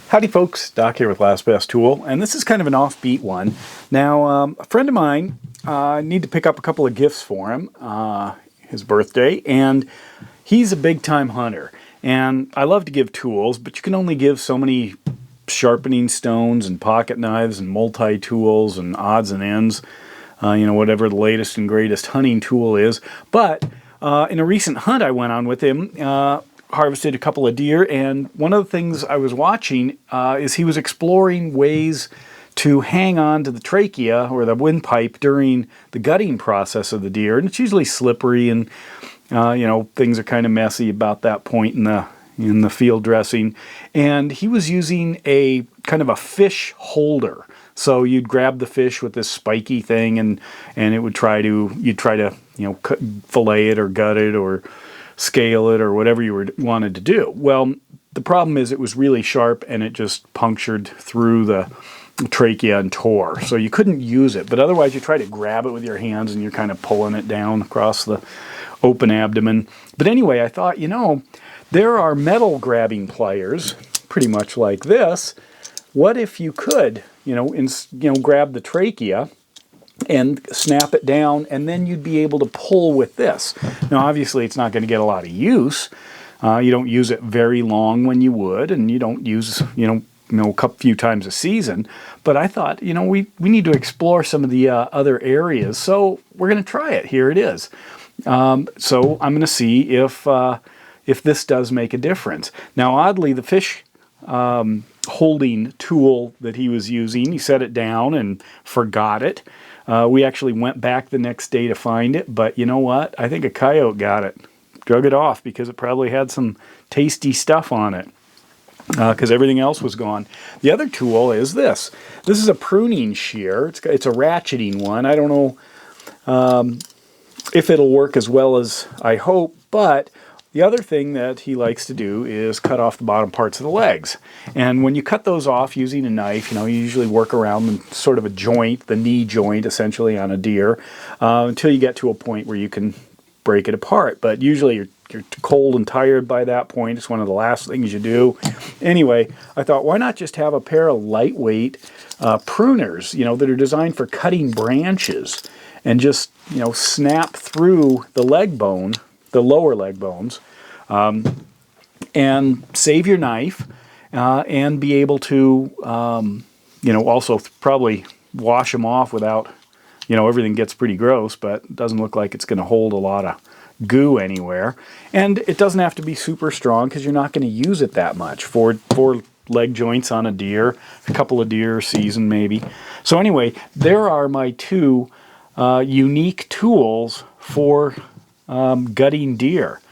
Howdy folks, Doc here with Last Best Tool, and this is kind of an offbeat one. Now, a friend of mine, I need to pick up a couple of gifts for him, his birthday, and he's a big-time hunter. And I love to give tools, but you can only give so many sharpening stones and pocket knives and multi-tools and odds and ends, whatever the latest and greatest hunting tool is. But in a recent hunt I went on with him, harvested a couple of deer, and one of the things I was watching is he was exploring ways to hang on to the trachea or the windpipe during the gutting process of the deer, and it's usually slippery and things are kind of messy about that point in the field dressing. And he was using a kind of a fish holder. So you'd grab the fish with this spiky thing, and it would you'd try to fillet it or gut it or scale it or whatever you wanted to do. Well, the problem is it was really sharp and it just punctured through the trachea and tore. So you couldn't use it, but otherwise you try to grab it with your hands and you're kind of pulling it down across the open abdomen. But anyway, I thought, there are metal grabbing pliers, pretty much like this. What if you could, grab the trachea and snap it down, and then you'd be able to pull with this. Now, obviously, it's not going to get a lot of use. You don't use it very long when you would, and you don't use, a few times a season. But I thought, we need to explore some of the other areas, so we're going to try it. Here it is. So I'm going to see if this does make a difference. Now, oddly, the fish holding tool that he was using, he set it down and forgot it. We actually went back the next day to find it, but you know what? I think a coyote got it. Drug it off because it probably had some tasty stuff on it because everything else was gone. The other tool is this. This is a pruning shear. It's a ratcheting one. I don't know if it'll work as well as I hope, but the other thing that he likes to do is cut off the bottom parts of the legs. And when you cut those off using a knife, you usually work around sort of a joint, the knee joint essentially on a deer, until you get to a point where you can break it apart. But usually you're cold and tired by that point. It's one of the last things you do. Anyway, I thought, why not just have a pair of lightweight pruners, that are designed for cutting branches and just, snap through the leg bone, the lower leg bones, and save your knife, and be able to, also probably wash them off without, everything gets pretty gross, but it doesn't look like it's going to hold a lot of goo anywhere. And it doesn't have to be super strong because you're not going to use it that much. Four leg joints on a deer, a couple of deer a season maybe. So anyway, there are my two unique tools for gutting deer,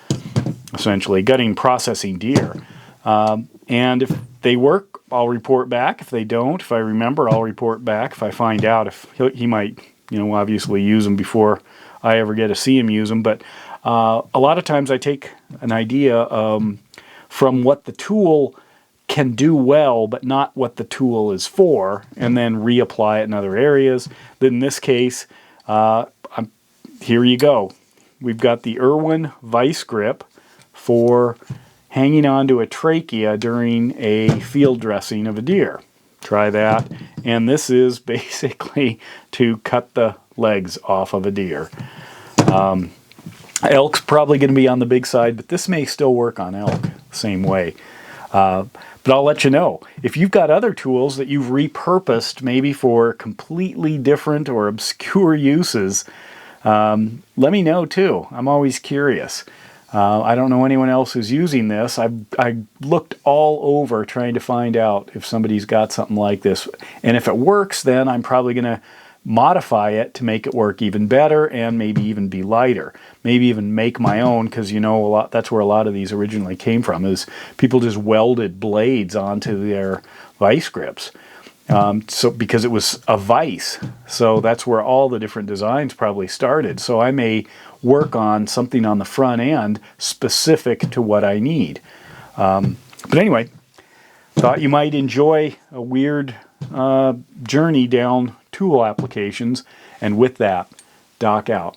essentially gutting, processing deer. And if they work, I'll report back. If they don't, if I remember, I'll report back. If I find out if he might, obviously use them before I ever get to see him use them. But a lot of times I take an idea from what the tool can do well, but not what the tool is for, and then reapply it in other areas. But in this case, here you go. We've got the Irwin Vise Grip for hanging onto a trachea during a field dressing of a deer. Try that. And this is basically to cut the legs off of a deer. Elk's probably going to be on the big side, but this may still work on elk the same way. But I'll let you know. If you've got other tools that you've repurposed maybe for completely different or obscure uses, let me know too. I'm always curious. I don't know anyone else who's using this. I looked all over trying to find out if somebody's got something like this. And if it works, then I'm probably going to modify it to make it work even better and maybe even be lighter. Maybe even make my own, because that's where a lot of these originally came from, is people just welded blades onto their vice grips. So because it was a vise, so that's where all the different designs probably started. So I may work on something on the front end specific to what I need. But anyway, thought you might enjoy a weird journey down tool applications, and with that, Doc out.